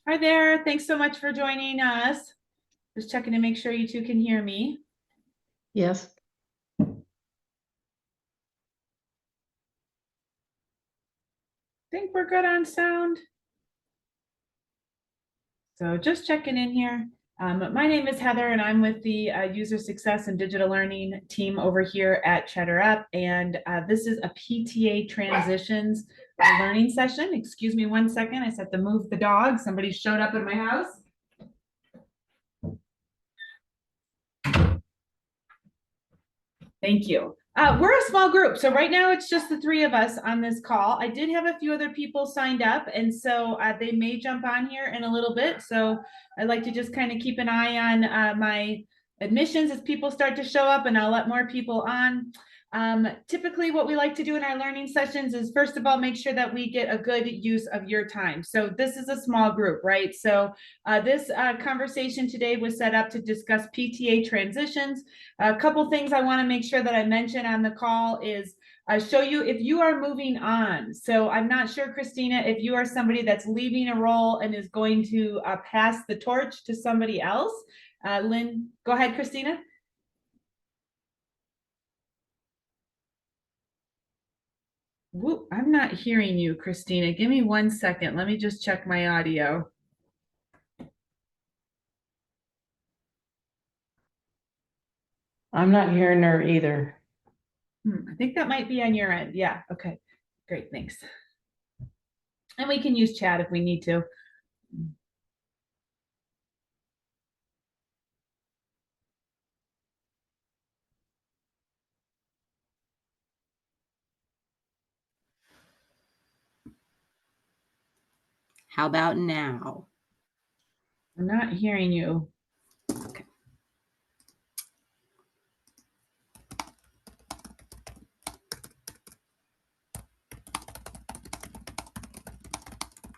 Hi there. Thanks so much for joining us. Just checking to make sure you two can hear me. Yes. Think we're good on sound. So just checking in here. My name is Heather and I'm with the User Success and Digital Learning team over here at Cheddar Up. And this is a PTA Transitions learning session. Excuse me one second. I just have to move the dog. Somebody showed up at my house. Thank you. We're a small group, so right now it's just the three of us on this call. I did have a few other people signed up, and so they may jump on here in a little bit. So I'd like to just kind of keep an eye on my admissions as people start to show up, and I'll let more people on. Typically what we like to do in our learning sessions is, first of all, make sure that we get a good use of your time. So this is a small group, right? So this conversation today was set up to discuss PTA transitions. A couple things I want to make sure that I mention on the call is show you if you are moving on. So I'm not sure, Christina, if you are somebody that's leaving a role and is going to pass the torch to somebody else. Lynn, go ahead, Christina. Whoop, I'm not hearing you, Christina. Give me 1 second. Let me just check my audio. I'm not hearing her either. I think that might be on your end. Yeah. Okay. Great. Thanks. And we can use chat if we need to. How about now? I'm not hearing you. Okay.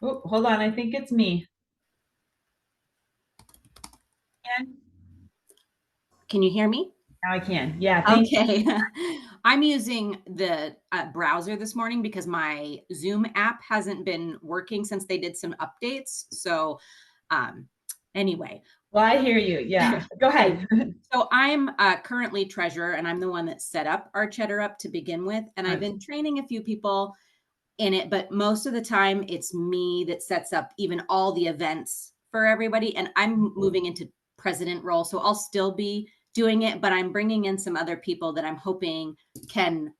Oh, hold on. I think it's me. Can you hear me? Now I can. Yeah. Okay. I'm using the browser this morning because my Zoom app hasn't been working since they did some updates. So anyway. Well, I hear you. Yeah. Go ahead. So I'm currently treasurer, and I'm the one that set up our Cheddar Up to begin with. And I've been training a few people in it, but most of the time it's me that sets up even all the events for everybody. And I'm moving into president role. So I'll still be doing it, but I'm bringing in some other people that I'm hoping can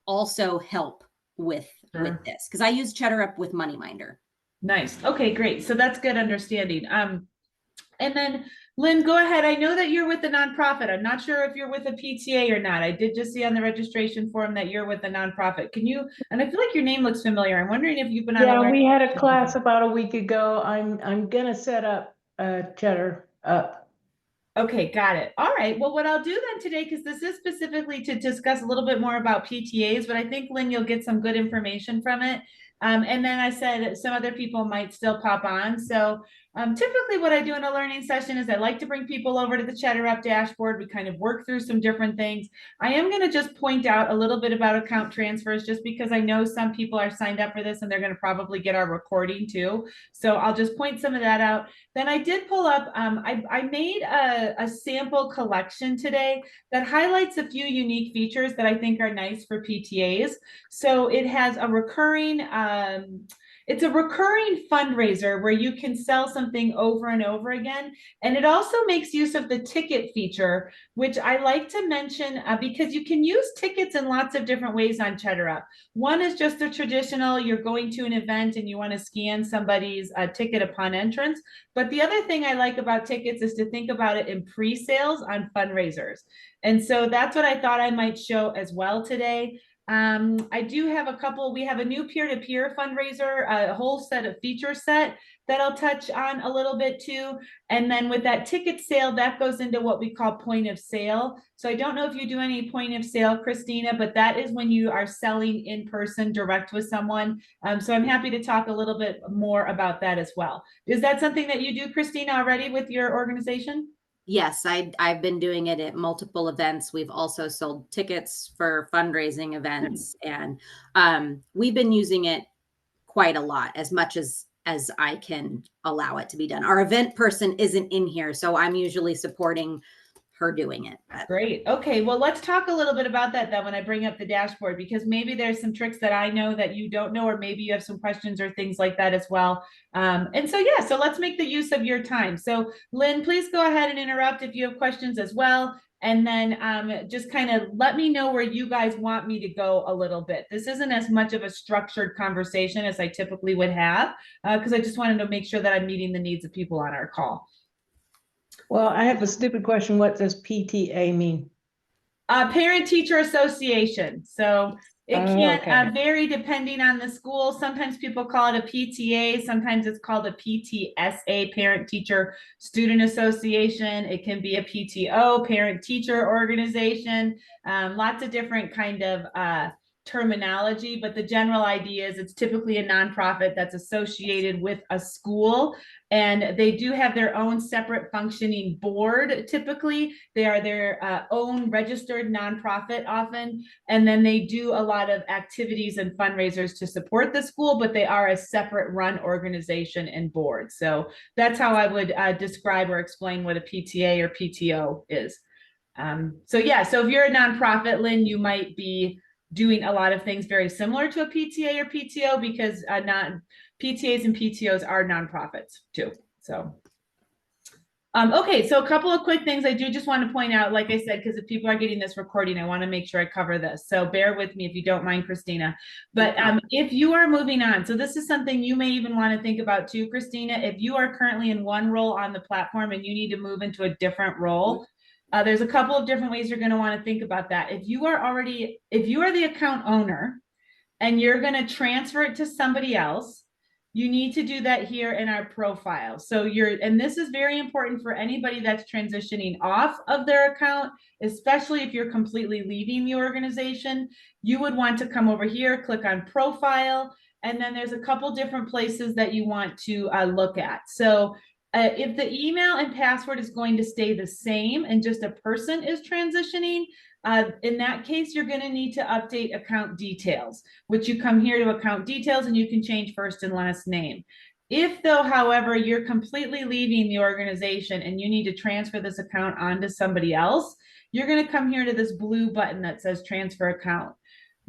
also help with this, because I use Cheddar Up with MoneyMinder. Nice. Okay, great. So that's good understanding. And then Lynn, go ahead. I know that you're with the nonprofit. I'm not sure if you're with a PTA or not. I did just see on the registration form that you're with the nonprofit. Can you, and I feel like your name looks familiar. I'm wondering if you've been on. Yeah, we had a class about a week ago. I'm gonna set up Cheddar Up. Okay, got it. All right. Well, what I'll do then today, because this is specifically to discuss a little bit more about PTAs, but I think, Lynn, you'll get some good information from it. And then I said some other people might still pop on. So typically what I do in a learning session is I like to bring people over to the Cheddar Up dashboard. We kind of work through some different things. I am going to just point out a little bit about account transfers, just because I know some people are signed up for this and they're going to probably get our recording too. So I'll just point some of that out. Then I did pull up, I made a sample collection today that highlights a few unique features that I think are nice for PTAs. So it has a recurring, it's a recurring fundraiser where you can sell something over and over again. And it also makes use of the ticket feature, which I like to mention because you can use tickets in lots of different ways on Cheddar Up. One is just the traditional, you're going to an event and you want to scan somebody's ticket upon entrance. But the other thing I like about tickets is to think about it in pre-sales on fundraisers. And so that's what I thought I might show as well today. I do have a couple, we have a new peer-to-peer fundraiser, a whole set of feature set that I'll touch on a little bit too. And then with that ticket sale, that goes into what we call point of sale. So I don't know if you do any point of sale, Christina, but that is when you are selling in person direct with someone. So I'm happy to talk a little bit more about that as well. Is that something that you do, Christina, already with your organization? Yes, I've been doing it at multiple events. We've also sold tickets for fundraising events, and we've been using it quite a lot, as much as as I can allow it to be done. Our event person isn't in here, so I'm usually supporting her doing it. Great. Okay. Well, let's talk a little bit about that then when I bring up the dashboard, because maybe there's some tricks that I know that you don't know, or maybe you have some questions or things like that as well. And so, yeah, so let's make the use of your time. So Lynn, please go ahead and interrupt if you have questions as well. And then just kind of let me know where you guys want me to go a little bit. This isn't as much of a structured conversation as I typically would have, because I just wanted to make sure that I'm meeting the needs of people on our call. Well, I have a stupid question. What does PTA mean? Parent Teacher Association. So it can okay. vary depending on the school. Sometimes people call it a PTA. Sometimes it's called a PTSA, Parent Teacher Student Association. It can be a PTO, Parent Teacher Organization. Lots of different kind of terminology, but the general idea is it's typically a nonprofit that's associated with a school, and they do have their own separate functioning board. Typically, they are their own registered nonprofit often, and then they do a lot of activities and fundraisers to support the school, but they are a separate run organization and board. So that's how I would describe or explain what a PTA or PTO is. So yeah, so if you're a nonprofit, Lynn, you might be doing a lot of things very similar to a PTA or PTO, because PTAs and PTOs are nonprofits too. So, okay, so a couple of quick things I do just want to point out, like I said, because if people are getting this recording, I want to make sure I cover this. So bear with me if you don't mind, Christina. But if you are moving on, so this is something you may even want to think about too, Christina. If you are currently in one role on the platform and you need to move into a different role, there's a couple of different ways you're going to want to think about that. If you are the account owner and you're going to transfer it to somebody else, you need to do that here in our profile. So and this is very important for anybody that's transitioning off of their account, especially if you're completely leaving the organization. You would want to come over here, click on profile, and then there's a couple different places that you want to look at. So if the email and password is going to stay the same and just a person is transitioning, in that case, you're going to need to update account details, which you come here to account details and you can change first and last name. If though, however, you're completely leaving the organization and you need to transfer this account onto somebody else, you're going to come here to this blue button that says transfer account.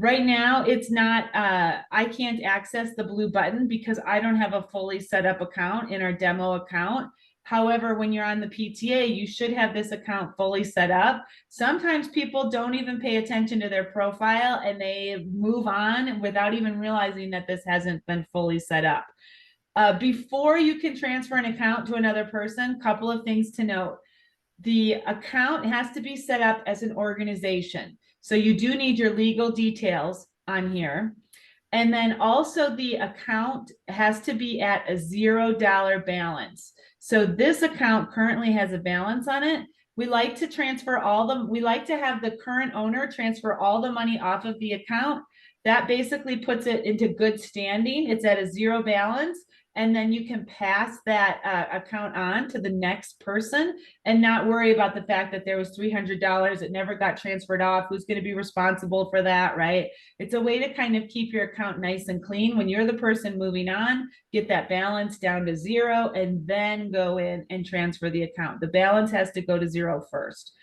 Right now, it's not, I can't access the blue button because I don't have a fully set up account in our demo account. However, when you're on the PTA, you should have this account fully set up. Sometimes people don't even pay attention to their profile and they move on without even realizing that this hasn't been fully set up. Before you can transfer an account to another person, couple of things to note. The account has to be set up as an organization. So you do need your legal details on here. And then also the account has to be at a $0 balance. So this account currently has a balance on it. We like to transfer we like to have the current owner transfer all the money off of the account. That basically puts it into good standing. It's at a $0 balance. And then you can pass that account on to the next person and not worry about the fact that there was $300. It never got transferred off. Who's going to be responsible for that, right? It's a way to kind of keep your account nice and clean. When you're the person moving on, get that balance down to 0 and then go in and transfer the account. The balance has to go to 0 first.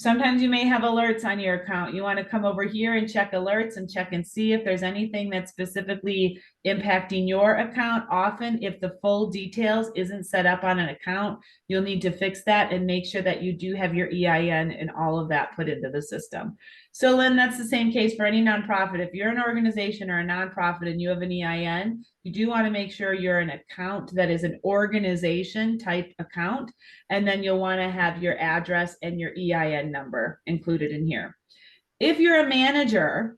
Sometimes you may have alerts on your account. You want to come over here and check alerts and check and see if there's anything that's specifically impacting your account. Often, if the full details isn't set up on an account, you'll need to fix that and make sure that you do have your EIN and all of that put into the system. So Lynn, that's the same case for any nonprofit. If you're an organization or a nonprofit and you have an EIN, you do want to make sure you're an account that is an organization type account. And then you'll want to have your address and your EIN number included in here. If you're a manager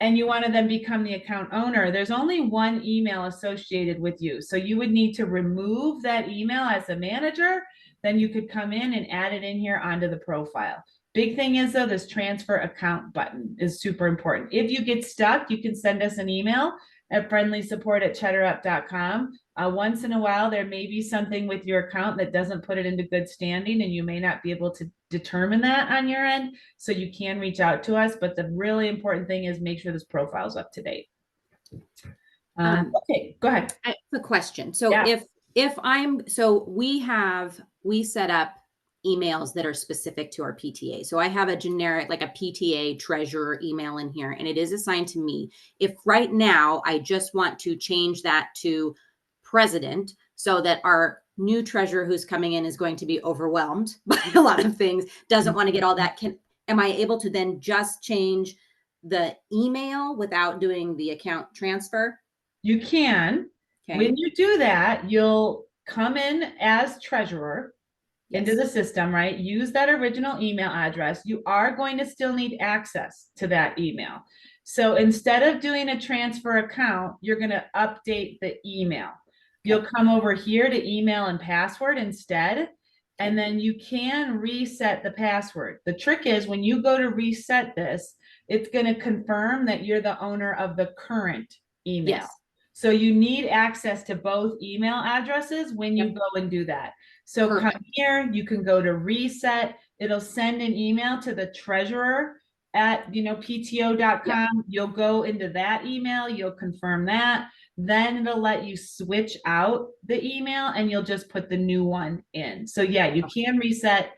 and you want to then become the account owner, there's only one email associated with you. So you would need to remove that email as a manager. Then you could come in and add it in here onto the profile. Big thing is though, this transfer account button is super important. If you get stuck, you can send us an email at friendlysupport@cheddarup.com. Once in a while, there may be something with your account that doesn't put it into good standing, and you may not be able to determine that on your end. So you can reach out to us. But the really important thing is make sure this profile is up to date. Okay, go ahead. I have a question. So Yeah. we set up emails that are specific to our PTA. So I have a generic, like a PTA treasurer email in here, and it is assigned to me. If right now I just want to change that to president so that our new treasurer who's coming in is going to be overwhelmed by a lot of things, doesn't want to get all that, am I able to then just change the email without doing the account transfer? You can. Okay. When you do that, you'll come in as treasurer into Yes. the system, right? Use that original email address. You are going to still need access to that email. So instead of doing a transfer account, you're going to update the email. You'll come over here to email and password instead, and then you can reset the password. The trick is when you go to reset this, it's going to confirm that you're the owner of the current email. Yes. So you need access to both email addresses when you go and do that. So Perfect. come here, you can go to reset. It'll send an email to the treasurer at, pto.com. You'll go into that email, you'll confirm that. Then it'll let you switch out the email and you'll just put the new one in. So yeah, you can reset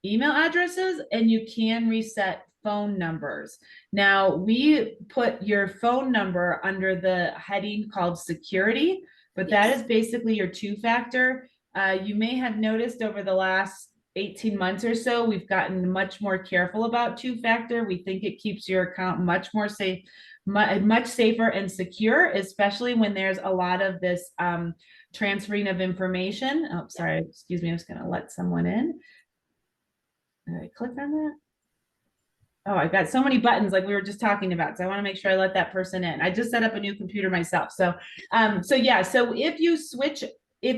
email addresses and you can reset phone numbers. Now we put your phone number under the heading called security, but that is basically your two-factor. You may have noticed over the last 18 months or so, we've gotten much more careful about two-factor. We think it keeps your account much more safe, much safer and secure, especially when there's a lot of this transferring of information. Oh, sorry, excuse me, I'm just gonna let someone in. All right, click on that. Oh, I've got so many buttons like we were just talking about. So I want to make sure I let that person in. I just set up a new computer myself. So yeah, so if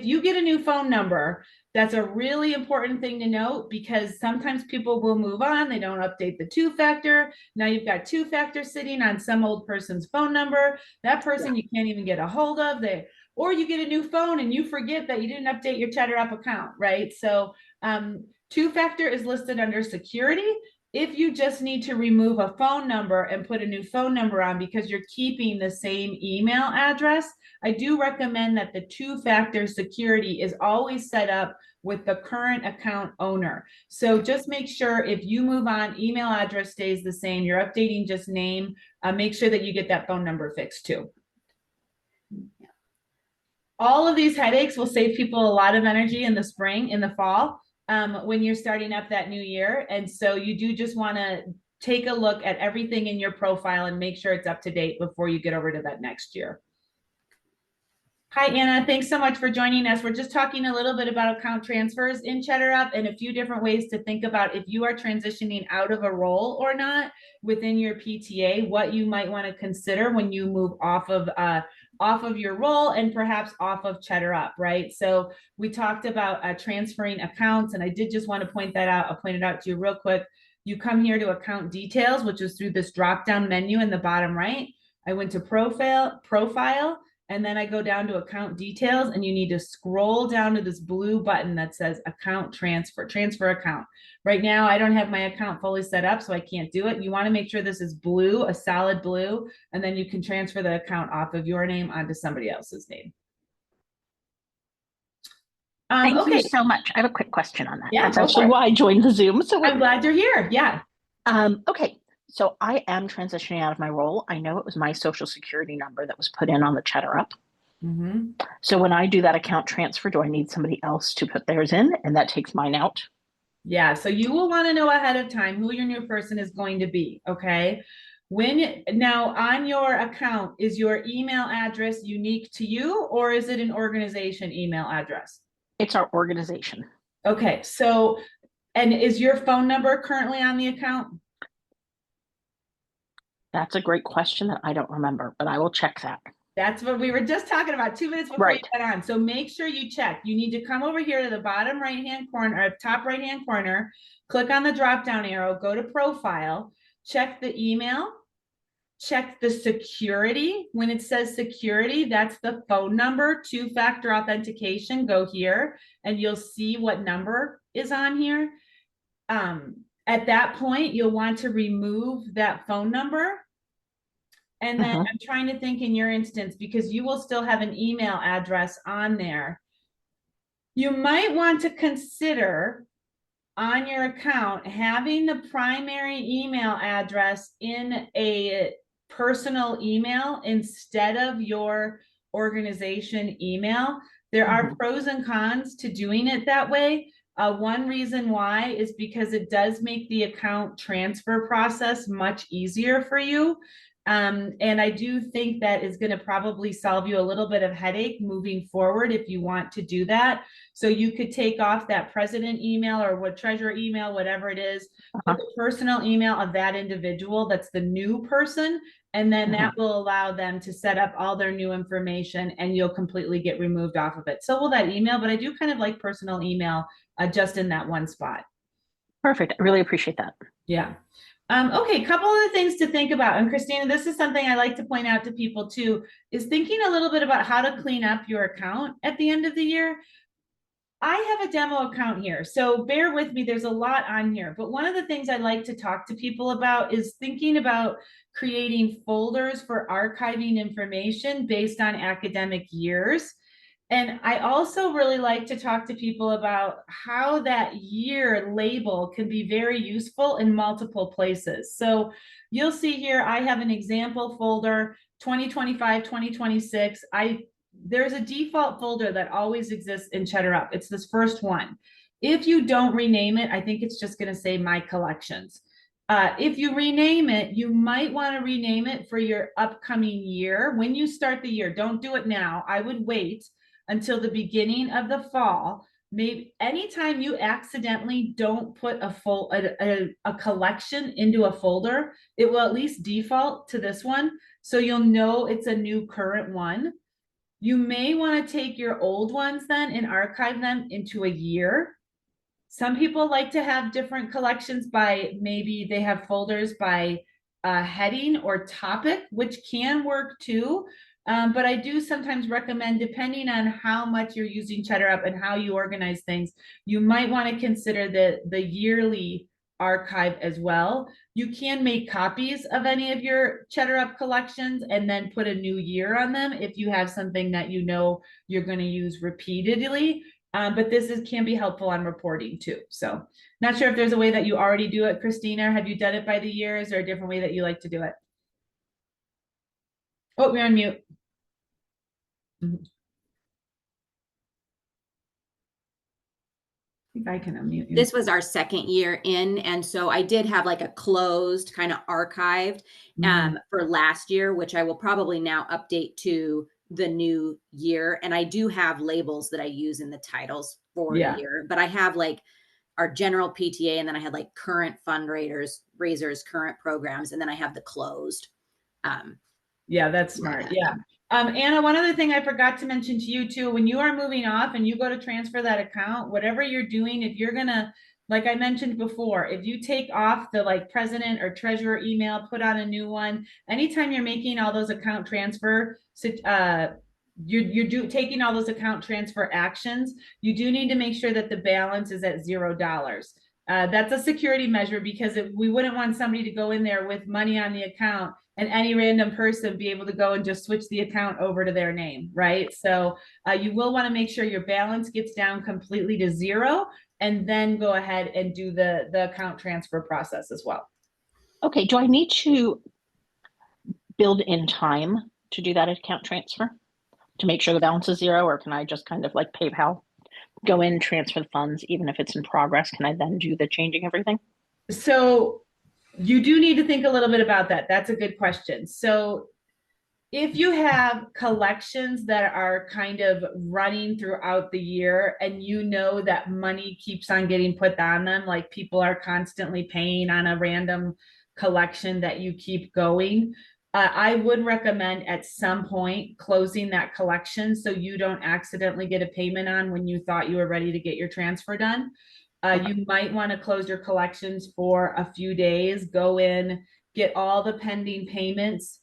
you get a new phone number, that's a really important thing to note because sometimes people will move on. They don't update the two-factor. Now you've got two-factor sitting on some old person's phone number. That person you can't even get a hold of. Or you get a new phone and you forget that you didn't update your Cheddar Up account, right? So two-factor is listed under security. If you just need to remove a phone number and put a new phone number on because you're keeping the same email address, I do recommend that the two-factor security is always set up with the current account owner. So just make sure if you move on, email address stays the same, you're updating just name, make sure that you get that phone number fixed too. All of these headaches will save people a lot of energy in the spring, in the fall. When you're starting up that new year. And so you do just want to take a look at everything in your profile and make sure it's up to date before you get over to that next year. Hi, Anna. Thanks so much for joining us. We're just talking a little bit about account transfers in Cheddar Up and a few different ways to think about if you are transitioning out of a role or not within your PTA, what you might want to consider when you move off of your role and perhaps off of Cheddar Up, right? So we talked about transferring accounts, and I did just want to point that out. I'll point it out to you real quick. You come here to account details, which is through this drop-down menu in the bottom right. I went to profile, and then I go down to account details, and you need to scroll down to this blue button that says account transfer account. Right now, I don't have my account fully set up, so I can't do it. You want to make sure this is blue, a solid blue, and then you can transfer the account off of your name onto somebody else's name. Thank you so much. I have a quick question on that. Yeah, that's actually why I joined the Zoom. So I'm glad you're here. Yeah. Okay. So I am transitioning out of my role. I know it was my social security number that was put in on the Cheddar Up. Mm-hmm. So when I do that account transfer, do I need somebody else to put theirs in and that takes mine out? Yeah. So you will want to know ahead of time who your new person is going to be. Okay. Now on your account, is your email address unique to you or is it an organization email address? It's our organization. Okay. So, and is your phone number currently on the account? That's a great question that I don't remember, but I will check that. That's what we were just talking about 2 minutes before you got on. So make sure you check. You need to come over here to the bottom right-hand corner, or top right-hand corner, click on the drop-down arrow, go to profile, check the email, check the security. When it says security, that's the phone number, two-factor authentication. Go here and you'll see what number is on here. At that point, you'll want to remove that phone number And then Mhm. I'm trying to think in your instance, because you will still have an email address on there. You might want to consider on your account having the primary email address in a personal email instead of your organization email. There are pros and cons to doing it that way. One reason why is because it does make the account transfer process much easier for you. And I do think that is going to probably solve you a little bit of headache moving forward if you want to do that. So you could take off that president email or what treasurer email, whatever it is, put the personal email of that individual that's the new person, and then that will allow them to set up all their new information and you'll completely get removed off of it. So will that email, but I do kind of like personal email just in that one spot. Perfect. I really appreciate that. Yeah. Okay, couple of the things to think about. And Christina, this is something I like to point out to people too, is thinking a little bit about how to clean up your account at the end of the year. I have a demo account here, so bear with me, there's a lot on here. But one of the things I like to talk to people about is thinking about creating folders for archiving information based on academic years. And I also really like to talk to people about how that year label can be very useful in multiple places. So you'll see here, I have an example folder, 2025, 2026. There's a default folder that always exists in Cheddar Up. It's this first one. If you don't rename it, I think it's just going to say My Collections. If you rename it, you might want to rename it for your upcoming year. When you start the year, don't do it now. I would wait until the beginning of the fall. Maybe anytime you accidentally don't put a collection into a folder, it will at least default to this one. So you'll know it's a new current one. You may want to take your old ones then and archive them into a year. Some people like to have different collections by, maybe they have folders by heading or topic, which can work too. But I do sometimes recommend, depending on how much you're using Cheddar Up and how you organize things, you might want to consider the yearly archive as well. You can make copies of any of your Cheddar Up collections and then put a new year on them if you have something that you know you're going to use repeatedly. But can be helpful on reporting too. So not sure if there's a way that you already do it, Christina. Have you done it by the years or a different way that you like to do it? Oh, we're on mute. I think I can unmute you. This was our second year in, and so I did have like a closed kind of archived for last year, which I will probably now update to the new year. And I do have labels that I use in the titles for the year, but I have like our general PTA, and then I had like current fundraisers, current programs, and then I have the closed. Yeah, that's smart. Yeah. Anna, one other thing I forgot to mention to you too, when you are moving off and you go to transfer that account, whatever you're doing, if you're gonna, like I mentioned before, if you take off the like president or treasurer email, put on a new one, anytime you're making all those account transfer, you're taking all those account transfer actions, you do need to make sure that the balance is at $0. That's a security measure because we wouldn't want somebody to go in there with money on the account and any random person be able to go and just switch the account over to their name, right? So you will want to make sure your balance gets down completely to $0 and then go ahead and do the account transfer process as well. Okay, do I need to build in time to do that account transfer to make sure the balance is $0, or can I just kind of like PayPal go in, transfer the funds, even if it's in progress? Can I then do the changing everything? So you do need to think a little bit about that. That's a good question. So if you have collections that are kind of running throughout the year and you know that money keeps on getting put on them, like people are constantly paying on a random collection that you keep going, I would recommend at some point closing that collection so you don't accidentally get a payment on when you thought you were ready to get your transfer done. You might want to close your collections for a few days, go in, get all the pending payments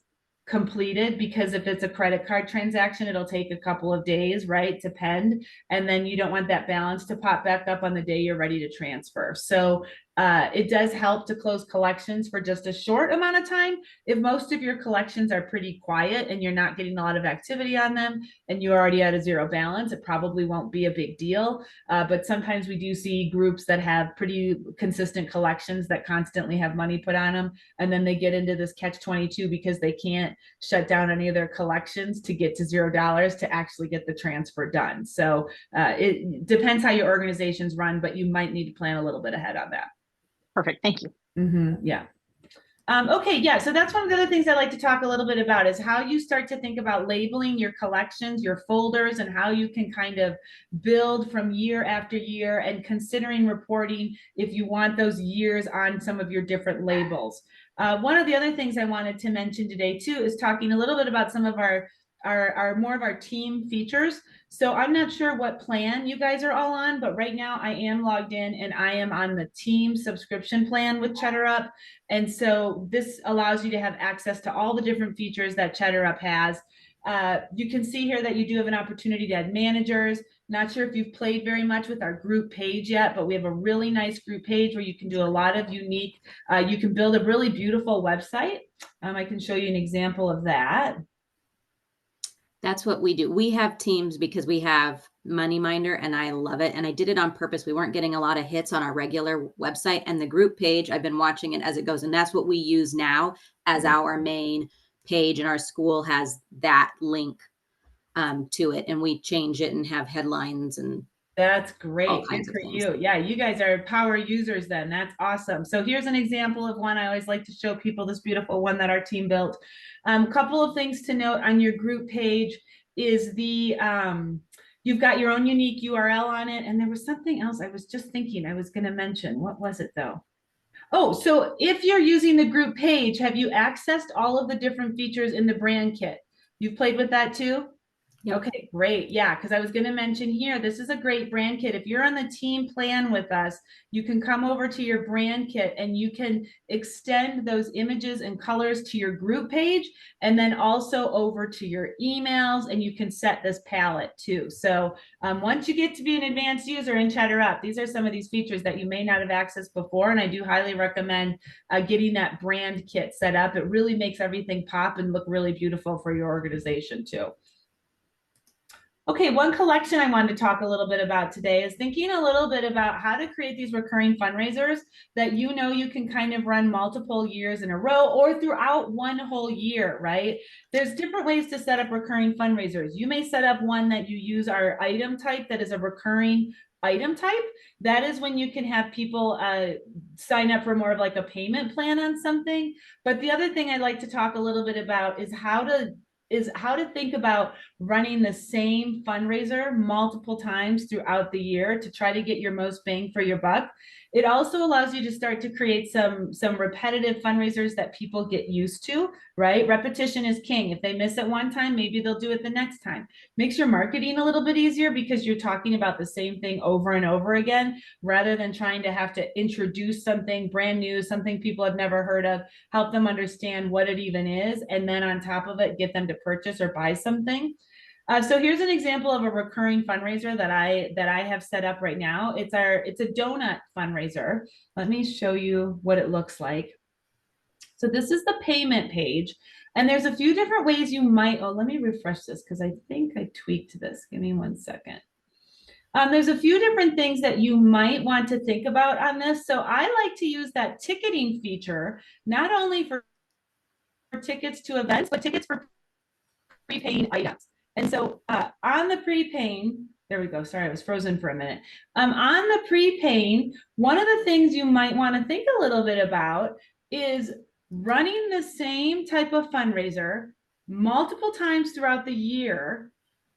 completed, because if it's a credit card transaction, it'll take a couple of days, right, to pend, and then you don't want that balance to pop back up on the day you're ready to transfer. So It does help to close collections for just a short amount of time. If most of your collections are pretty quiet and you're not getting a lot of activity on them and you're already at a zero balance, it probably won't be a big deal. But sometimes we do see groups that have pretty consistent collections that constantly have money put on them, and then they get into this catch-22 because they can't shut down any of their collections to get to $0 to actually get the transfer done. So it depends how your organization's run, but you might need to plan a little bit ahead on that. Perfect. Thank you. Yeah. Okay, yeah, so that's one of the other things I like to talk a little bit about is how you start to think about labeling your collections, your folders, and how you can kind of build from year after year, and considering reporting if you want those years on some of your different labels. One of the other things I wanted to mention today too is talking a little bit about some of our more of our team features. So I'm not sure what plan you guys are all on, but right now I am logged in and I am on the team subscription plan with Cheddar Up. And so this allows you to have access to all the different features that Cheddar Up has. You can see here that you do have an opportunity to add managers. Not sure if you've played very much with our group page yet, but we have a really nice group page where you can do a lot of unique, you can build a really beautiful website. I can show you an example of that. That's what we do. We have teams because we have MoneyMinder, and I love it. And I did it on purpose. We weren't getting a lot of hits on our regular website, and the group page, I've been watching it as it goes. And that's what we use now as our main page. And our school has that link to it, and we change it and have headlines and that's great. all kinds Good for of things. you. Yeah, you guys are power users then. That's awesome. So here's an example of one I always like to show people, this beautiful one that our team built. Couple of things to note on your group page is the you've got your own unique URL on it. And there was something else I was just thinking I was going to mention. What was it though? Oh, so if you're using the group page, have you accessed all of the different features in the brand kit? You've played with that too? Yep. Okay, great. Yeah, because I was going to mention here, this is a great brand kit. If you're on the team plan with us, you can come over to your brand kit and you can extend those images and colors to your group page, and then also over to your emails, and you can set this palette too. So once you get to be an advanced user in Cheddar Up, these are some of these features that you may not have accessed before, and I do highly recommend getting that brand kit set up. It really makes everything pop and look really beautiful for your organization too. Okay, one collection I wanted to talk a little bit about today is thinking a little bit about how to create these recurring fundraisers that you know you can kind of run multiple years in a row or throughout one whole year, right? There's different ways to set up recurring fundraisers. You may set up one that you use our item type that is a recurring item type. That is when you can have people sign up for more of like a payment plan on something. But the other thing I'd like to talk a little bit about is how to think about running the same fundraiser multiple times throughout the year to try to get your most bang for your buck. It also allows you to start to create some repetitive fundraisers that people get used to, right? Repetition is king. If they miss it one time, maybe they'll do it the next time. Makes your marketing a little bit easier because you're talking about the same thing over and over again, rather than trying to have to introduce something brand new, something people have never heard of, help them understand what it even is, and then on top of it, get them to purchase or buy something. So here's an example of a recurring fundraiser that I have set up right now. It's a donut fundraiser. Let me show you what it looks like. So this is the payment page, and there's a few different ways you might, oh, let me refresh this because I think I tweaked this. Give me 1 second. There's a few different things that you might want to think about on this. So I like to use that ticketing feature, not only for tickets to events, but tickets for prepaying items. And so on the prepaying, there we go. Sorry, I was frozen for a minute. On the prepaying, one of the things you might want to think a little bit about is running the same type of fundraiser multiple times throughout the year.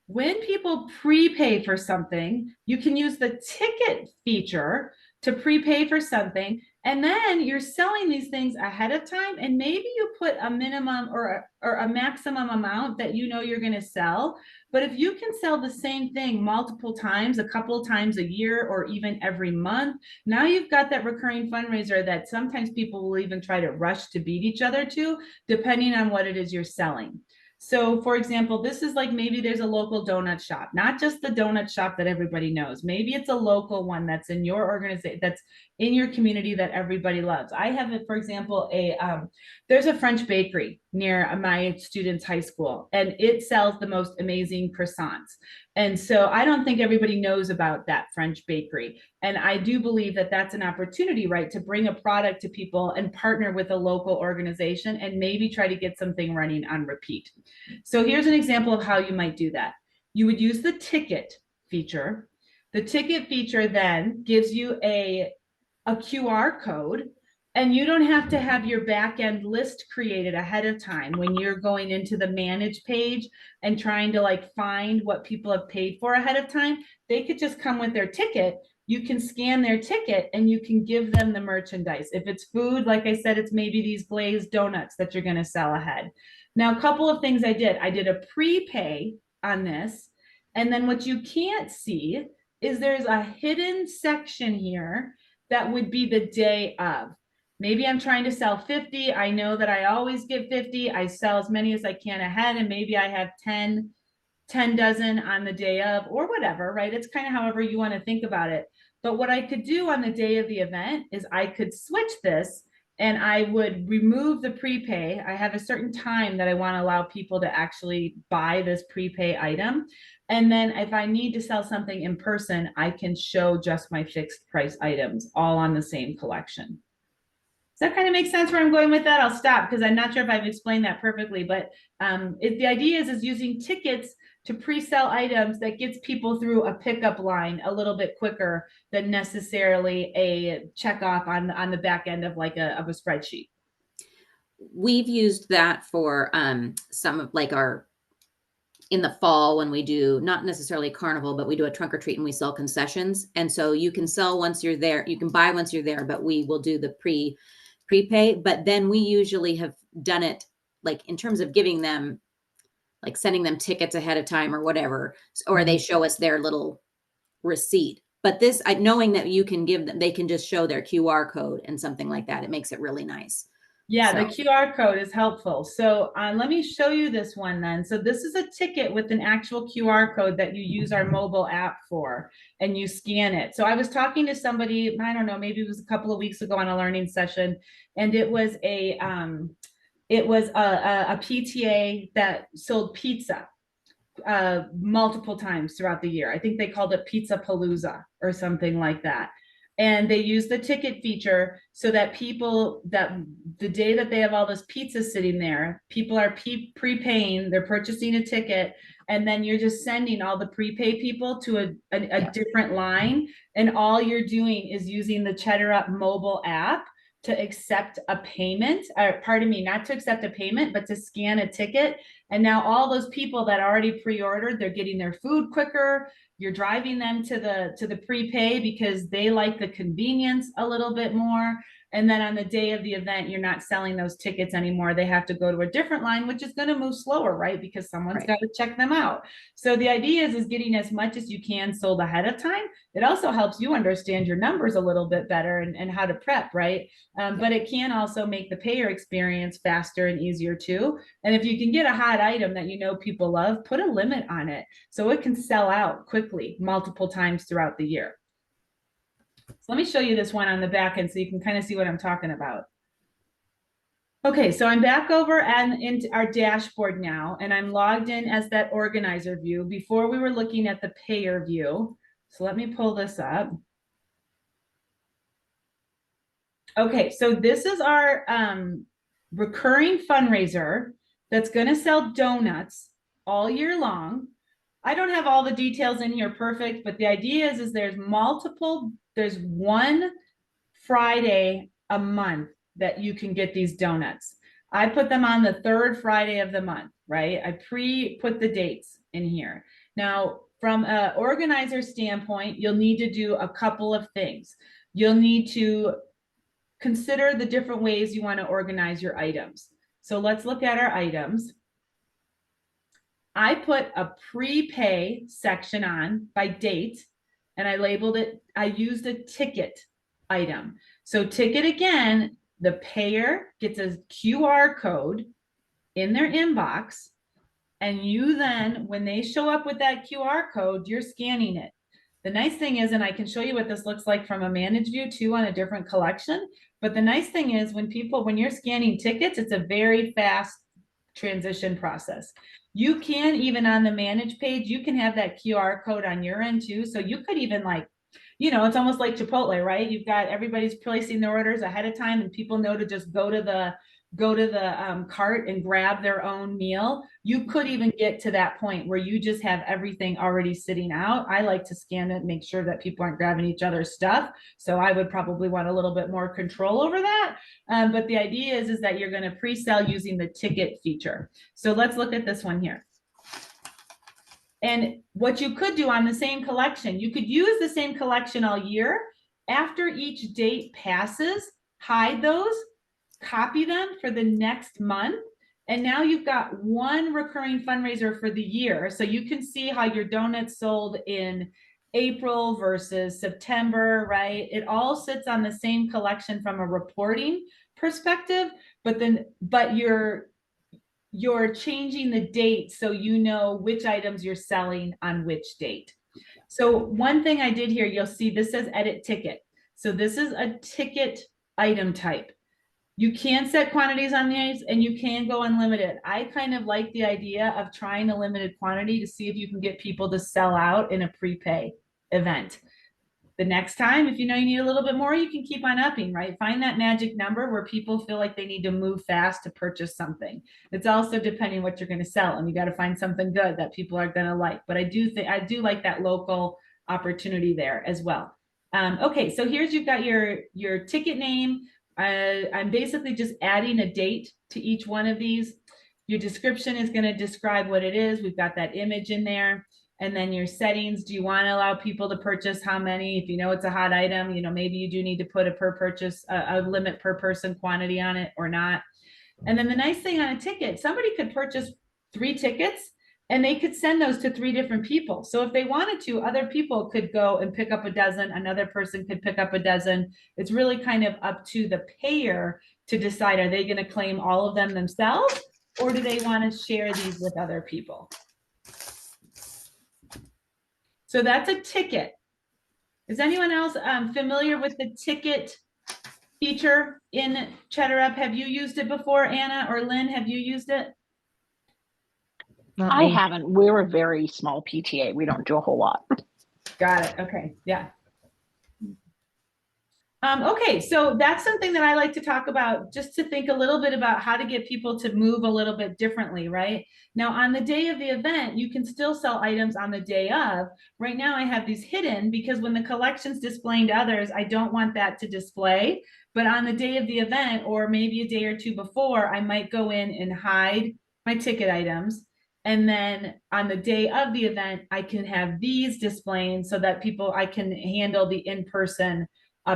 When people prepay for something, you can use the ticket feature to prepay for something, and then you're selling these things ahead of time, and maybe you put a minimum or a maximum amount that you know you're going to sell. But if you can sell the same thing multiple times, a couple of times a year, or even every month, now you've got that recurring fundraiser that sometimes people will even try to rush to beat each other to, depending on what it is you're selling. So for example, this is like, maybe there's a local donut shop, not just the donut shop that everybody knows. Maybe it's a local one that's in your organization, that's in your community that everybody loves. I have, for example, there's a French bakery near my students' high school, and it sells the most amazing croissants. And so I don't think everybody knows about that French bakery. And I do believe that that's an opportunity, right, to bring a product to people and partner with a local organization and maybe try to get something running on repeat. So here's an example of how you might do that. You would use the ticket feature. The ticket feature then gives you a QR code, and you don't have to have your back end list created ahead of time when you're going into the manage page and trying to like find what people have paid for ahead of time. They could just come with their ticket. You can scan their ticket and you can give them the merchandise. If it's food, like I said, it's maybe these glazed donuts that you're going to sell ahead. Now, a couple of things I did a prepay on this. And then what you can't see is there's a hidden section here that would be the day of. Maybe I'm trying to sell 50. I know that I always give 50. I sell as many as I can ahead, and maybe I have 10 dozen on the day of, or whatever, right? It's kind of however you want to think about it. But what I could do on the day of the event is I could switch this and I would remove the prepay. I have a certain time that I want to allow people to actually buy this prepay item. And then if I need to sell something in person, I can show just my fixed price items all on the same collection. Does that kind of make sense where I'm going with that? I'll stop because I'm not sure if I've explained that perfectly, but the idea is using tickets to pre-sell items that gets people through a pickup line a little bit quicker than necessarily a checkoff on the back end of like a spreadsheet. We've used that for some of like our, in the fall when we do not necessarily carnival, but we do a trunk or treat and we sell concessions. And so you can sell once you're there, you can buy once you're there, but we will do the prepay. But then we usually have done it like in terms of giving them, like sending them tickets ahead of time or whatever, or they show us their little receipt. But this, knowing that you can give them, they can just show their QR code and something like that. It makes it really nice. Yeah, So. the QR code is helpful. So let me show you this one then. So this is a ticket with an actual QR code that you use our mobile app for, and you scan it. So I was talking to somebody, I don't know, maybe it was a couple of weeks ago on a learning session, and it was a PTA that sold pizza multiple times throughout the year. I think they called it Pizza Palooza or something like that. And they use the ticket feature so that people, that the day that they have all this pizza sitting there, people are prepaying, they're purchasing a ticket, and then you're just sending all the prepay people to a different line. And all you're doing is using the Cheddar Up mobile app to accept a payment, or pardon me, not to accept a payment, but to scan a ticket. And now all those people that already pre-ordered, they're getting their food quicker. You're driving them to the prepay because they like the convenience a little bit more. And then on the day of the event, you're not selling those tickets anymore. They have to go to a different line, which is going to move slower, right? Because someone's got to check them out. So the idea is getting as much as you can sold ahead of time. It also helps you understand your numbers a little bit better and how to prep, right? But it can also make the payer experience faster and easier too. And if you can get a hot item that you know people love, put a limit on it so it can sell out quickly multiple times throughout the year. So let me show you this one on the back end so you can kind of see what I'm talking about. Okay, so I'm back over and into our dashboard now, and I'm logged in as that organizer view. Before we were looking at the payer view. So let me pull this up. Okay, so this is our recurring fundraiser that's going to sell donuts all year long. I don't have all the details in here perfect, but the idea is there's one Friday a month that you can get these donuts. I put them on the third Friday of the month, right? I put the dates in here. Now, from an organizer standpoint, you'll need to do a couple of things. You'll need to consider the different ways you want to organize your items. So let's look at our items. I put a prepay section on by date, and I labeled it, I used a ticket item. So ticket, again, the payer gets a QR code in their inbox, and you then, when they show up with that QR code, you're scanning it. The nice thing is, and I can show you what this looks like from a managed view too on a different collection, but the nice thing is when you're scanning tickets, it's a very fast transition process. You can, even on the manage page, you can have that QR code on your end too. So you could even like, it's almost like Chipotle, right? You've got everybody's placing their orders ahead of time and people know to just go to the cart and grab their own meal. You could even get to that point where you just have everything already sitting out. I like to scan it and make sure that people aren't grabbing each other's stuff. So I would probably want a little bit more control over that. But the idea is that you're going to pre-sell using the ticket feature. So let's look at this one here. And what you could do on the same collection, you could use the same collection all year. After each date passes, hide those, copy them for the next month. And now you've got one recurring fundraiser for the year. So you can see how your donuts sold in April versus September, right? It all sits on the same collection from a reporting perspective, but you're changing the date so you know which items you're selling on which date. So one thing I did here, you'll see this says edit ticket. So this is a ticket item type. You can set quantities on these and you can go unlimited. I kind of like the idea of trying a limited quantity to see if you can get people to sell out in a prepay event. The next time, if you know you need a little bit more, you can keep on upping, right? Find that magic number where people feel like they need to move fast to purchase something. It's also depending what you're going to sell, and you got to find something good that people are going to like. But I do like that local opportunity there as well. Okay, so you've got your ticket name. I'm basically just adding a date to each one of these. Your description is going to describe what it is. We've got that image in there. And then your settings, do you want to allow people to purchase how many? If you know it's a hot item, maybe you do need to put a limit per person quantity on it or not. And then the nice thing on a ticket, somebody could purchase 3 tickets and they could send those to 3 different people. So if they wanted to, other people could go and pick up a dozen, another person could pick up a dozen. It's really kind of up to the payer to decide, are they going to claim all of them themselves or do they want to share these with other people? So that's a ticket. Is anyone else familiar with the ticket feature in Cheddar Up? Have you used it before, Anna or Lynn? Have you used it? I haven't. We're a very small PTA. We don't do a whole lot. Got it. Okay. Yeah. Okay, so that's something that I like to talk about, just to think a little bit about how to get people to move a little bit differently, right? Now, on the day of the event, you can still sell items on the day of. Right now, I have these hidden because when the collection's displaying to others, I don't want that to display. But on the day of the event, or maybe a day or two before, I might go in and hide my ticket items. And then on the day of the event, I can have these displaying so that I can handle the in-person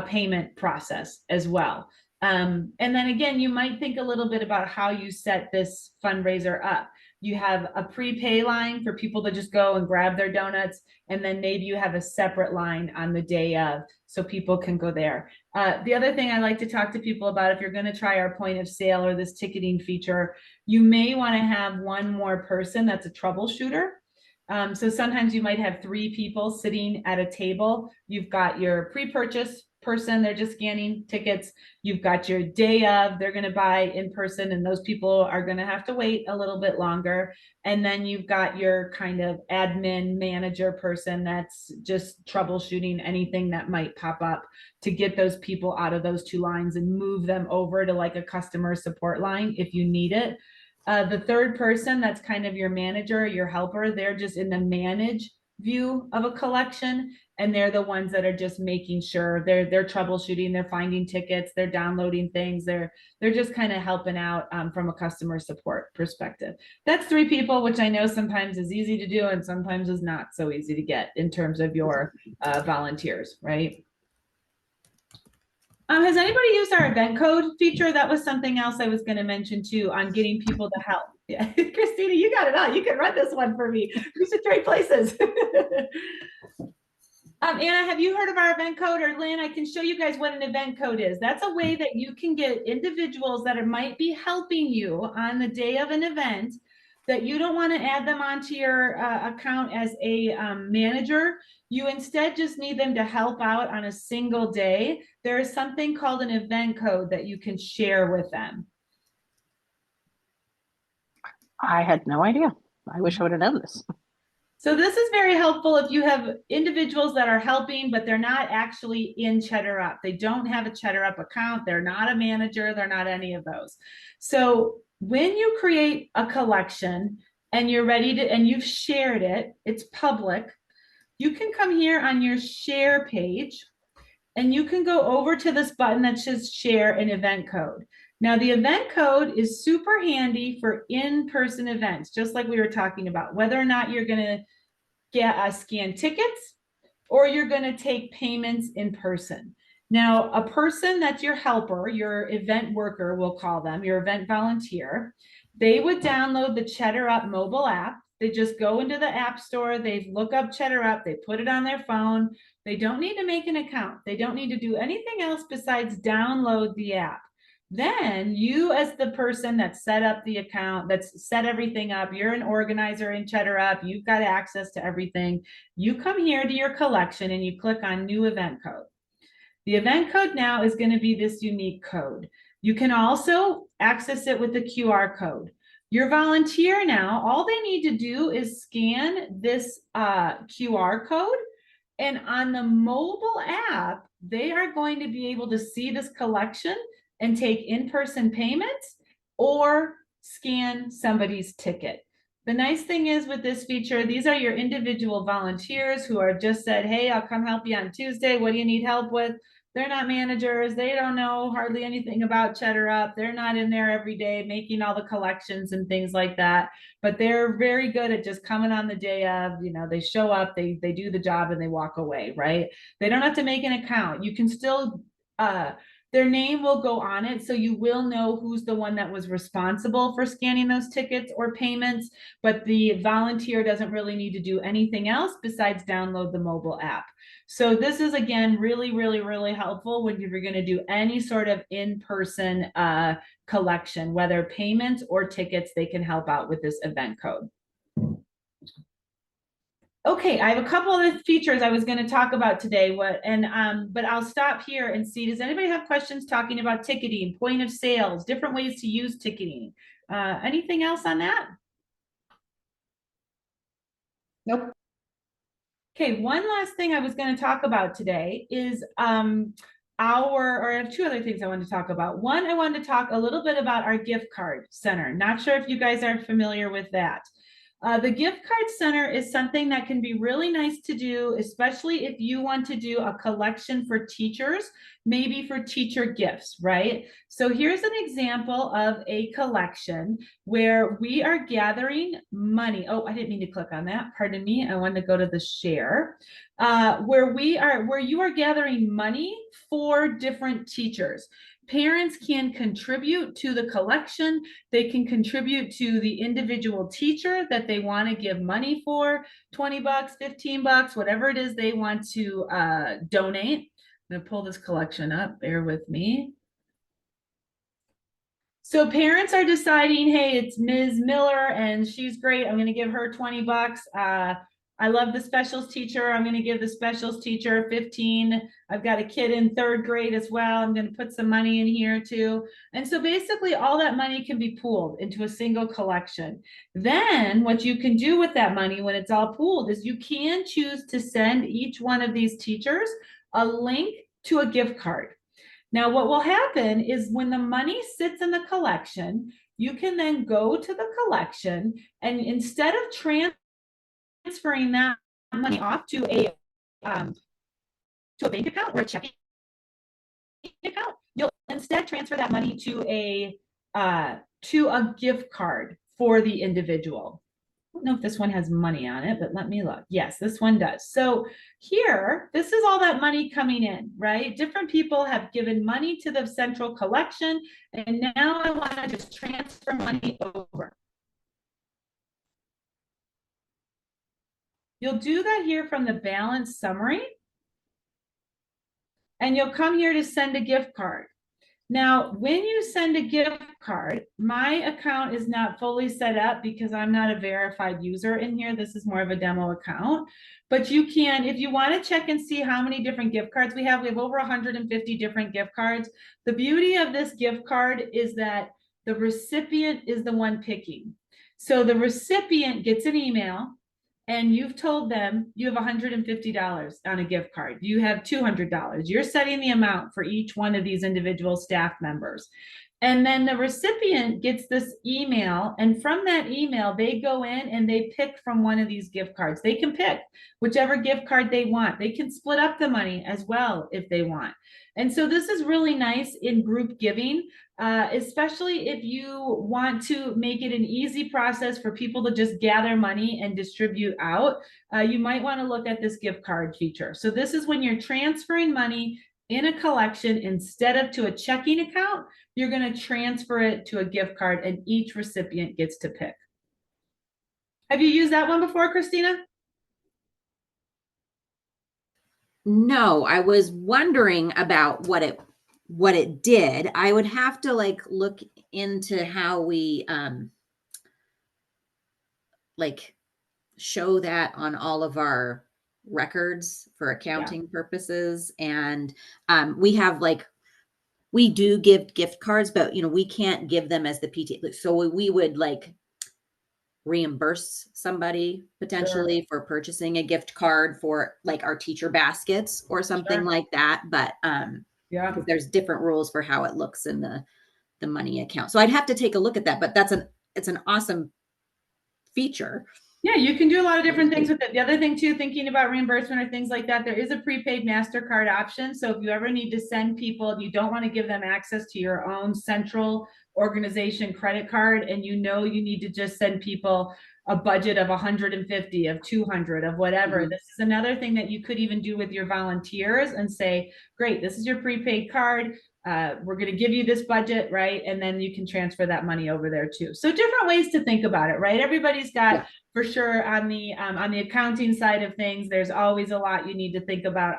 payment process as well. And then again, you might think a little bit about how you set this fundraiser up. You have a prepay line for people to just go and grab their donuts. And then maybe you have a separate line on the day of, so people can go there. The other thing I like to talk to people about, if you're going to try our point of sale or this ticketing feature, you may want to have one more person that's a troubleshooter. So sometimes you might have 3 people sitting at a table. You've got your pre-purchase person, they're just scanning tickets. You've got your day of, they're going to buy in person, and those people are going to have to wait a little bit longer. And then you've got your kind of admin manager person that's just troubleshooting anything that might pop up to get those people out of those 2 lines and move them over to like a customer support line if you need it. The third person, that's kind of your manager, your helper, they're just in the manage view of a collection, and they're the ones that are just making sure they're troubleshooting, they're finding tickets, they're downloading things, they're just kind of helping out from a customer support perspective. That's 3 people, which I know sometimes is easy to do and sometimes is not so easy to get in terms of your volunteers, right? Has anybody used our event code feature? That was something else I was going to mention too, on getting people to help. Yeah, Christina, you got it on. You can run this one for me. We should trade places. Anna, have you heard of our event code? Or Lynn, I can show you guys what an event code is. That's a way that you can get individuals that might be helping you on the day of an event that you don't want to add them onto your account as a manager. You instead just need them to help out on a single day. There is something called an event code that you can share with them. I had no idea. I wish I would have known this. So this is very helpful if you have individuals that are helping, but they're not actually in Cheddar Up. They don't have a Cheddar Up account. They're not a manager. They're not any of those. So when you create a collection and you're ready to, and you've shared it, it's public, you can come here on your share page and you can go over to this button that says share an event code. Now the event code is super handy for in-person events, just like we were talking about, whether or not you're gonna get scan tickets or you're gonna take payments in person. Now, a person that's your helper, your event worker, we'll call them, your event volunteer, they would download the Cheddar Up mobile app. They just go into the app store, they look up Cheddar Up, they put it on their phone. They don't need to make an account. They don't need to do anything else besides download the app. Then you, as the person that set up the account, that's set everything up, you're an organizer in Cheddar Up, you've got access to everything. You come here to your collection and you click on new event code. The event code now is going to be this unique code. You can also access it with the QR code. Your volunteer now, all they need to do is scan this QR code, and on the mobile app, they are going to be able to see this collection and take in-person payments or scan somebody's ticket. The nice thing is with this feature, these are your individual volunteers who are just said, hey, I'll come help you on Tuesday. What do you need help with? They're not managers. They don't know hardly anything about Cheddar Up. They're not in there every day making all the collections and things like that. But they're very good at just coming on the day of, you know, they show up, they do the job and they walk away, right? They don't have to make an account. You can still, their name will go on it, so you will know who's the one that was responsible for scanning those tickets or payments, but the volunteer doesn't really need to do anything else besides download the mobile app. So this is, again, really, really, really helpful when you're going to do any sort of in-person collection, whether payments or tickets, they can help out with this event code. Okay, I have a couple other features I was going to talk about today. But I'll stop here and see, does anybody have questions talking about ticketing, point of sales, different ways to use ticketing? Anything else on that? Nope. Okay, one last thing I was going to talk about today is I have two other things I wanted to talk about. One, I wanted to talk a little bit about our gift card center. Not sure if you guys are familiar with that. The gift card center is something that can be really nice to do, especially if you want to do a collection for teachers, maybe for teacher gifts, right? So here's an example of a collection where we are gathering money. Oh, I didn't mean to click on that. Pardon me. I wanted to go to the share, where you are gathering money for different teachers. Parents can contribute to the collection. They can contribute to the individual teacher that they want to give money for, 20 bucks, 15 bucks, whatever it is they want to donate. I'm going to pull this collection up. Bear with me. So parents are deciding, hey, it's Ms. Miller and she's great. I'm going to give her 20 bucks. I love the specials teacher. I'm going to give the specials teacher 15. I've got a kid in 3rd grade as well. I'm going to put some money in here too. And so basically all that money can be pooled into a single collection. Then what you can do with that money when it's all pooled is you can choose to send each one of these teachers a link to a gift card. Now, what will happen is when the money sits in the collection, you can then go to the collection and instead of transferring that money off to a bank account or a checking account, you'll instead transfer that money to a gift card for the individual. I don't know if this one has money on it, but let me look. Yes, this one does. So here, this is all that money coming in, right? Different people have given money to the central collection, and now I want to just transfer money over. You'll do that here from the balance summary, and you'll come here to send a gift card. Now, when you send a gift card, my account is not fully set up because I'm not a verified user in here. This is more of a demo account. But you can, if you want to check and see how many different gift cards we have over 150 different gift cards. The beauty of this gift card is that the recipient is the one picking. So the recipient gets an email and you've told them you have $150 on a gift card, you have $200. You're setting the amount for each one of these individual staff members. And then the recipient gets this email, and from that email, they go in and they pick from one of these gift cards. They can pick whichever gift card they want. They can split up the money as well if they want. And so this is really nice in group giving, especially if you want to make it an easy process for people to just gather money and distribute out. You might want to look at this gift card feature. So this is when you're transferring money in a collection instead of to a checking account, you're going to transfer it to a gift card and each recipient gets to pick. Have you used that one before, Christina? No, I was wondering about what it did. I would have to like look into how we like show that on all of our records for accounting purposes. And we have like, we do give gift cards, but we can't give them as the PTA. So we would like reimburse somebody potentially for purchasing a gift card for like our teacher baskets or something like that. But because there's different rules for how it looks in the money account. So I'd have to take a look at that, but it's an awesome feature. Yeah, you can do a lot of different things with it. The other thing too, thinking about reimbursement or things like that, there is a prepaid MasterCard option. So if you ever need to send people, you don't want to give them access to your own central organization credit card, and you need to just send people a budget of 150, of 200, of whatever. This is another thing that you could even do with your volunteers and say, great, this is your prepaid card. We're going to give you this budget, right? And then you can transfer that money over there too. So different ways to think about it, right? Everybody's got for sure on the accounting side of things, there's always a lot you need to think about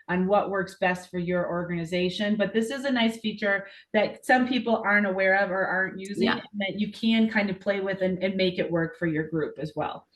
on what works best for your organization. But this is a nice feature that some people aren't aware of or aren't using, and that you can kind of play with and make it work for your group as well.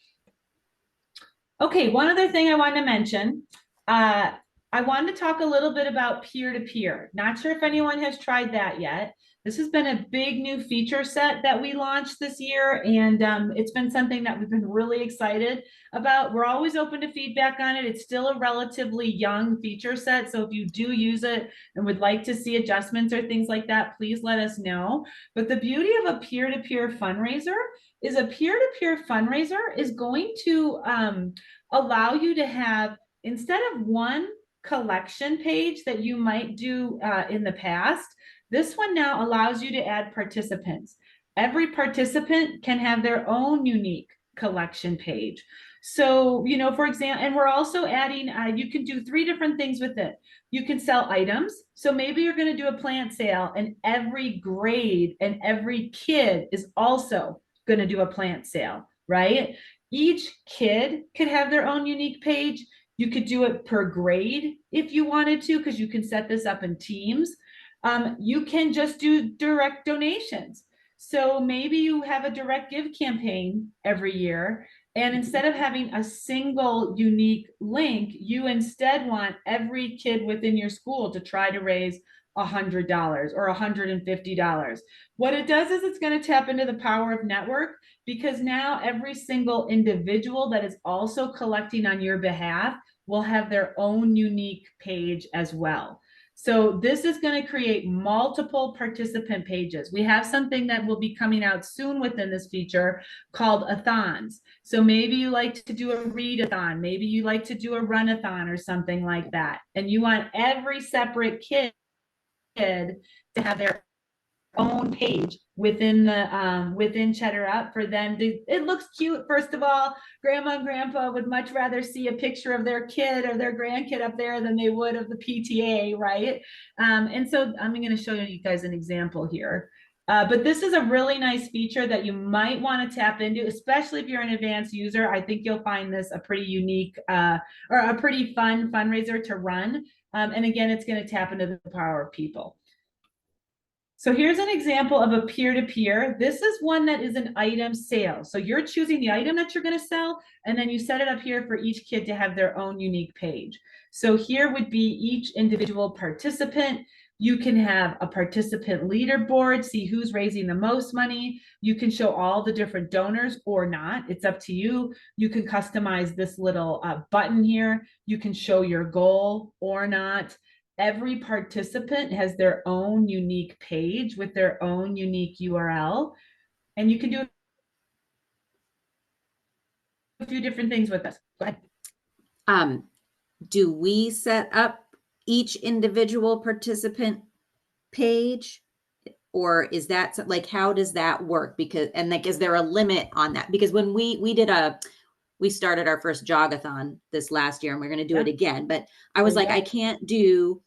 Okay, one other thing I wanted to mention. I wanted to talk a little bit about peer-to-peer. Not sure if anyone has tried that yet. This has been a big new feature set that we launched this year, and it's been something that we've been really excited about. We're always open to feedback on it. It's still a relatively young feature set, so if you do use it and would like to see adjustments or things like that, please let us know. But the beauty of a peer-to-peer fundraiser is a peer-to-peer fundraiser is going to allow you to have, instead of one collection page that you might do in the past, this one now allows you to add participants. Every participant can have their own unique collection page. So, for example, and we're also adding, you can do 3 different things with it. You can sell items. So maybe you're going to do a plant sale, and every grade and every kid is also going to do a plant sale, right? Each kid could have their own unique page. You could do it per grade if you wanted to, because you can set this up in teams. You can just do direct donations. So maybe you have a direct give campaign every year, and instead of having a single unique link, you instead want every kid within your school to try to raise $100 or $150. What it does is it's going to tap into the power of network, because now every single individual that is also collecting on your behalf will have their own unique page as well. So this is going to create multiple participant pages. We have something that will be coming out soon within this feature called a-thons. So maybe you like to do a read-a-thon, maybe you like to do a run-a-thon or something like that. And you want every separate kid to have their own page within the within Cheddar Up for them to, it looks cute. First of all, grandma and grandpa would much rather see a picture of their kid or their grandkid up there than they would of the PTA, right? And so I'm going to show you guys an example here. But this is a really nice feature that you might want to tap into, especially if you're an advanced user. I think you'll find this a pretty unique or a pretty fun fundraiser to run. And again, it's going to tap into the power of people. So here's an example of a peer-to-peer. This is one that is an item sale. So you're choosing the item that you're going to sell, and then you set it up here for each kid to have their own unique page. So here would be each individual participant. You can have a participant leaderboard, see who's raising the most money. You can show all the different donors or not. It's up to you. You can customize this little button here. You can show your goal or not. Every participant has their own unique page with their own unique URL. And you can do a few different things with this. Go ahead. Do we set up each individual participant page, or is that like, how does that work? Because, and like, is there a limit on that? Because when we started our first jogathon this last year, and we're going to do it again, but I was like, I can't do,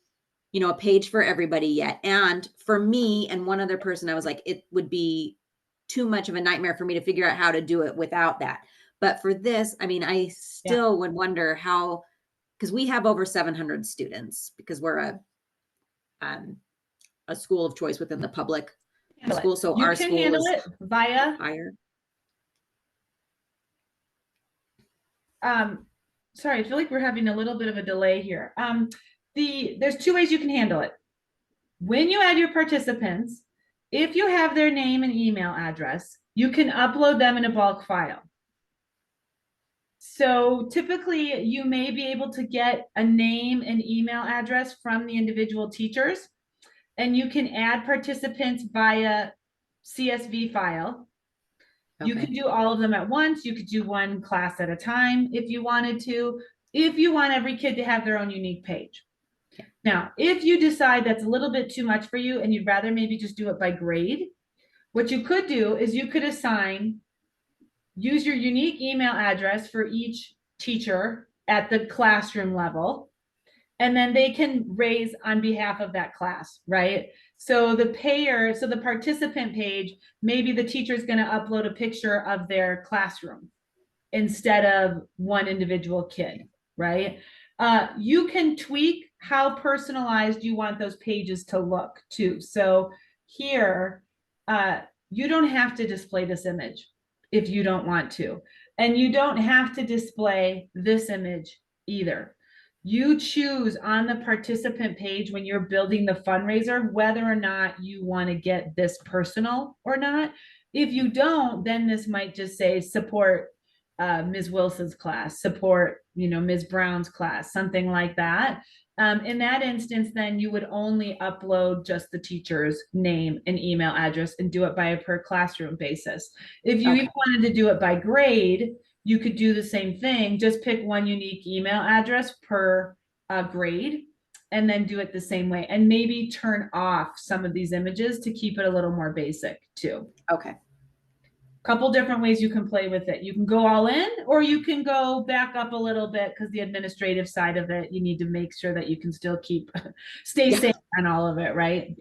you know, a page for everybody yet. And for me and one other person, I was like, it would be too much of a nightmare for me to figure out how to do it without that. But for this, I mean, I still would wonder how, because we have over 700 students, because we're a school of choice within the public school. So you our can school handle is it via higher. Sorry, I feel like we're having a little bit of a delay here. There's two ways you can handle it. When you add your participants, if you have their name and email address, you can upload them in a bulk file. So typically you may be able to get a name and email address from the individual teachers, and you can add participants via CSV file. You could do all of them at once. You could do one class at a time if you wanted to, if you want every kid to have their own unique page. Now, if you decide that's a little bit too much for you and you'd rather maybe just do it by grade, what you could do is you could use your unique email address for each teacher at the classroom level, and then they can raise on behalf of that class, right? So the participant page, maybe the teacher is going to upload a picture of their classroom instead of one individual kid, right? You can tweak how personalized you want those pages to look too. So here, you don't have to display this image if you don't want to. And you don't have to display this image either. You choose on the participant page when you're building the fundraiser whether or not you want to get this personal or not. If you don't, then this might just say support Ms. Wilson's class, support, you know, Ms. Brown's class, something like that. In that instance, then you would only upload just the teacher's name and email address and do it by a per classroom basis. If you even wanted to do it by grade, you could do the same thing, just pick one unique email address per grade and then do it the same way, and maybe turn off some of these images to keep it a little more basic too. Okay. Couple different ways you can play with it. You can go all in, or you can go back up a little bit, because the administrative side of it, you need to make sure that you can still stay safe on all of it, right?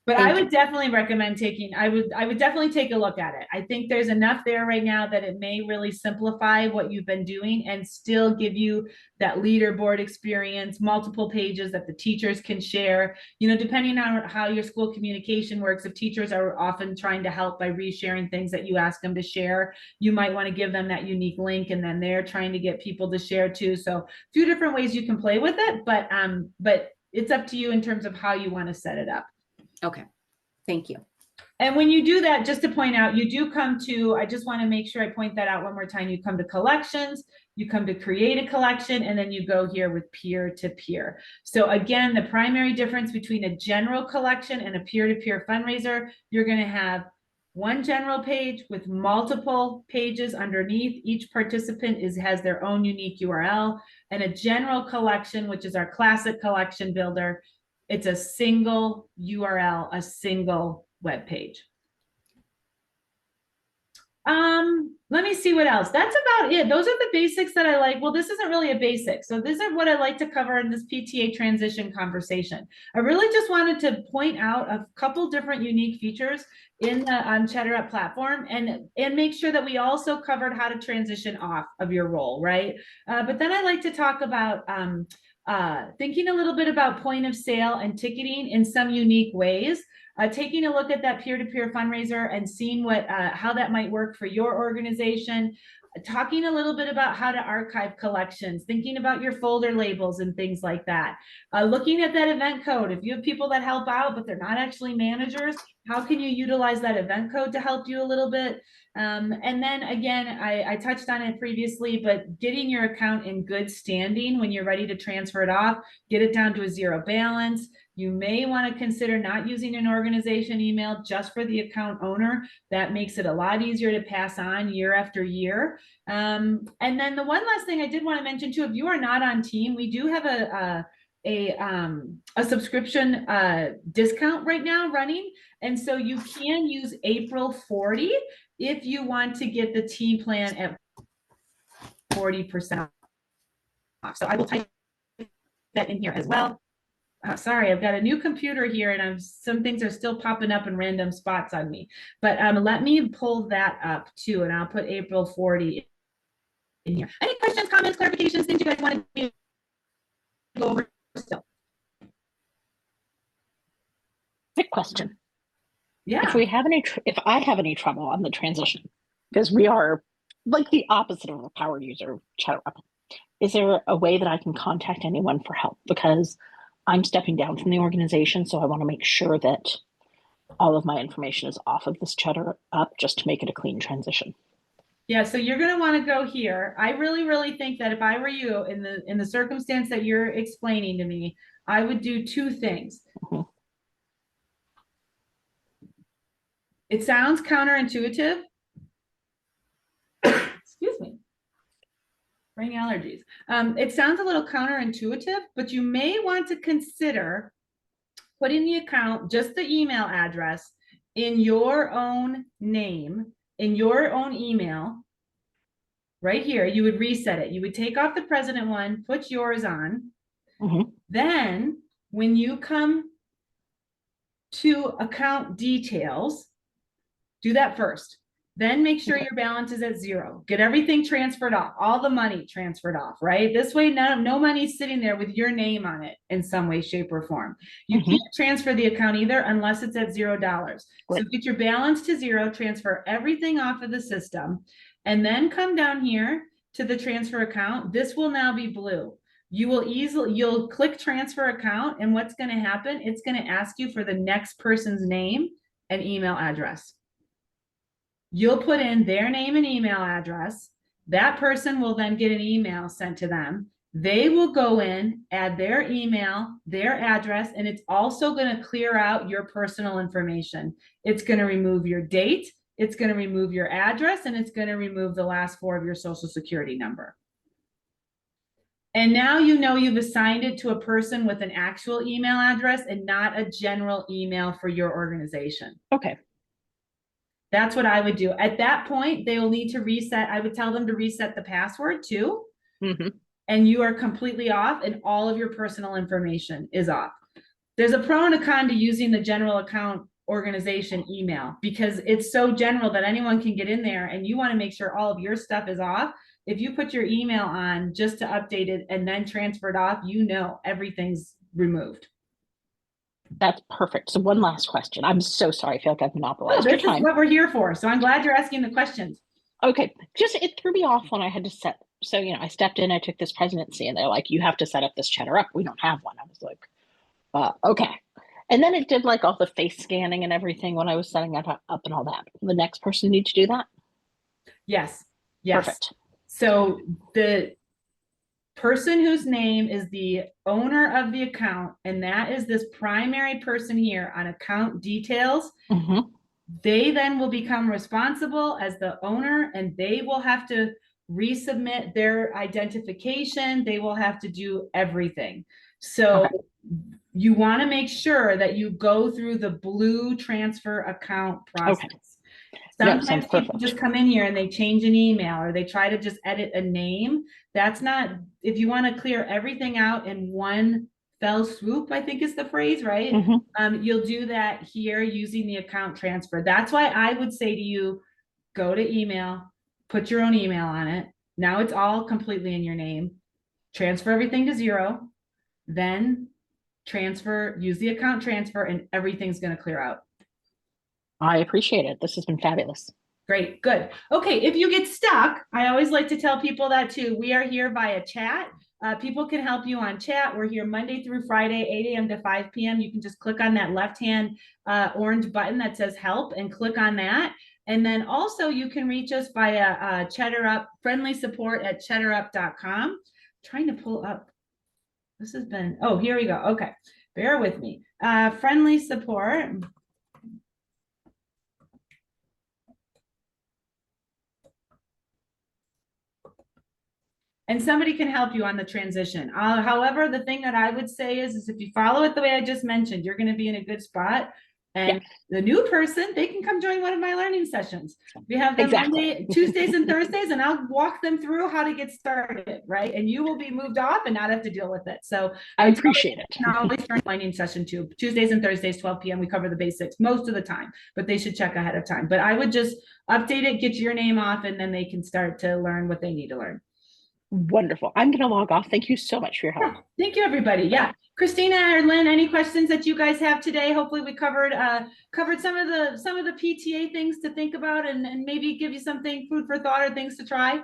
But I would definitely recommend I would definitely take a look at it. I think there's enough there right now that it may really simplify what you've been doing and still give you that leaderboard experience, multiple pages that the teachers can share. You know, depending on how your school communication works, if teachers are often trying to help by resharing things that you ask them to share, you might want to give them that unique link, and then they're trying to get people to share too. So a few different ways you can play with it, but it's up to you in terms of how you want to set it up. Okay, thank you. And when you do that, just to point out, you do come to, I just want to make sure I point that out one more time. You come to collections, you come to create a collection, and then you go here with peer-to-peer. So again, the primary difference between a general collection and a peer-to-peer fundraiser, you're going to have one general page with multiple pages underneath. Each participant has their own unique URL, and a general collection, which is our classic collection builder, it's a single URL, a single web page. Let me see what else. That's about it. Those are the basics that I like. Well, this isn't really a basic. So these are what I like to cover in this PTA transition conversation. I really just wanted to point out a couple different unique features in the Cheddar Up platform, and make sure that we also covered how to transition off of your role, right? But then I like to talk about thinking a little bit about point of sale and ticketing in some unique ways, taking a look at that peer-to-peer fundraiser and seeing what how that might work for your organization, talking a little bit about how to archive collections, thinking about your folder labels and things like that. Looking at that event code. If you have people that help out, but they're not actually managers, how can you utilize that event code to help you a little bit? And then again, I touched on it previously, but getting your account in good standing when you're ready to transfer it off, get it down to a zero balance. You may want to consider not using an organization email just for the account owner. That makes it a lot easier to pass on year after year. And then the one last thing I did want to mention too, if you are not on team, we do have a subscription discount right now running. And so you can use April 40 if you want to get the team plan at 40% off. So I will type that in here as well. Sorry, I've got a new computer here and some things are still popping up in random spots on me. But let me pull that up too, and I'll put April 40 in here. Any questions, comments, clarifications, things you guys want to go over still? Quick question. Yeah. If I have any trouble on the transition, because we are like the opposite of a power user, Cheddar Up, is there a way that I can contact anyone for help? Because I'm stepping down from the organization, so I want to make sure that all of my information is off of this Cheddar Up just to make it a clean transition. Yeah, so you're going to want to go here. I really think that if I were you in the circumstance that you're explaining to me, I would do two things. Mm-hmm. It sounds counterintuitive. Excuse me. Brain allergies. It sounds a little counterintuitive, but you may want to consider putting the account, just the email address, in your own name, in your own email. Right here, you would reset it. You would take off the president one, put yours on. Mm-hmm. Then when you come to account details, do that first. Then make sure your balance is at zero. Get everything transferred off, all the money transferred off, right? This way, no money's sitting there with your name on it in some way, shape, or form. You can't transfer the account either unless it's at $0. So get your balance to zero, transfer everything off of the system, and then come down here to the transfer account. This will now be blue. You'll click transfer account, and what's going to happen? It's going to ask you for the next person's name and email address. You'll put in their name and email address. That person will then get an email sent to them. They will go in, add their email, their address, and it's also going to clear out your personal information. It's going to remove your date, it's going to remove your address, and it's going to remove the last 4 of your social security number. And now you know you've assigned it to a person with an actual email address and not a general email for your organization. Okay. That's what I would do. At that point, they will need to reset. I would tell them to reset the password too. Mm-hmm. And you are completely off and all of your personal information is off. There's a pro and a con to using the general account organization email because it's so general that anyone can get in there, and you want to make sure all of your stuff is off. If you put your email on just to update it and then transfer it off, you know everything's removed. That's perfect. So one last question. I'm so sorry. I feel like I've monopolized your time. This is what we're here for. So I'm glad you're asking the questions. Okay. Just, it threw me off when I had to set. So, I stepped in, I took this presidency, and they're like, you have to set up this Cheddar Up. We don't have one. I was like, okay. And then it did like all the face scanning and everything when I was setting it up and all that. The next person need to do that? Yes. Perfect. So the person whose name is the owner of the account, and that is this primary person here on account details, they then will become responsible as the owner, and they will have to resubmit their identification. They will have to do everything. So you want to make sure that you go through the blue transfer account process. Sometimes people just come in here and they change an email or they try to just edit a name. That's not, if you want to clear everything out in one fell swoop, I think is the phrase, right? You'll do that here using the account transfer. That's why I would say to you, go to email, put your own email on it. Now it's all completely in your name. Transfer everything to zero. then transfer, use the account transfer, and everything's going to clear out. I appreciate it. This has been fabulous. Great, good. Okay, if you get stuck, I always like to tell people that too. We are here via chat. People can help you on chat. We're here Monday through Friday, 8 a.m. to 5 p.m. You can just click on that left-hand orange button that says help and click on that. And then also you can reach us via Cheddar Up, friendly support at cheddarup.com. Trying to pull up. This has been, oh, here we go. Okay, bear with me. Friendly support. And somebody can help you on the transition. However, the thing that I would say is if you follow it the way I just mentioned, you're going to be in a good spot. And the new person, they can come join one of my learning sessions. We have them Monday, Tuesdays, and Thursdays, and I'll walk them through how to get started, right? And you will be moved off and not have to deal with it. So I appreciate it. I always start learning session too. Tuesdays and Thursdays, 12 p.m. We cover the basics most of the time, but they should check ahead of time. But I would just update it, get your name off, and then they can start to learn what they need to learn. Wonderful. I'm going to log off. Thank you so much for your help. Thank you, everybody. Yeah, Christina or Lynn, any questions that you guys have today? Hopefully, we covered some of the PTA things to think about, and maybe give you something, food for thought, or things to try.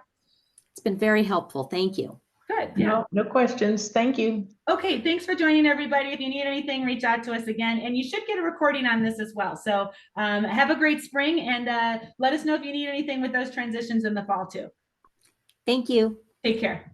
It's been very helpful. Thank you. Good. Yeah. No questions. Thank you. Okay, thanks for joining, everybody. If you need anything, reach out to us again, and you should get a recording on this as well. So have a great spring, and let us know if you need anything with those transitions in the fall too. Thank you. Take care.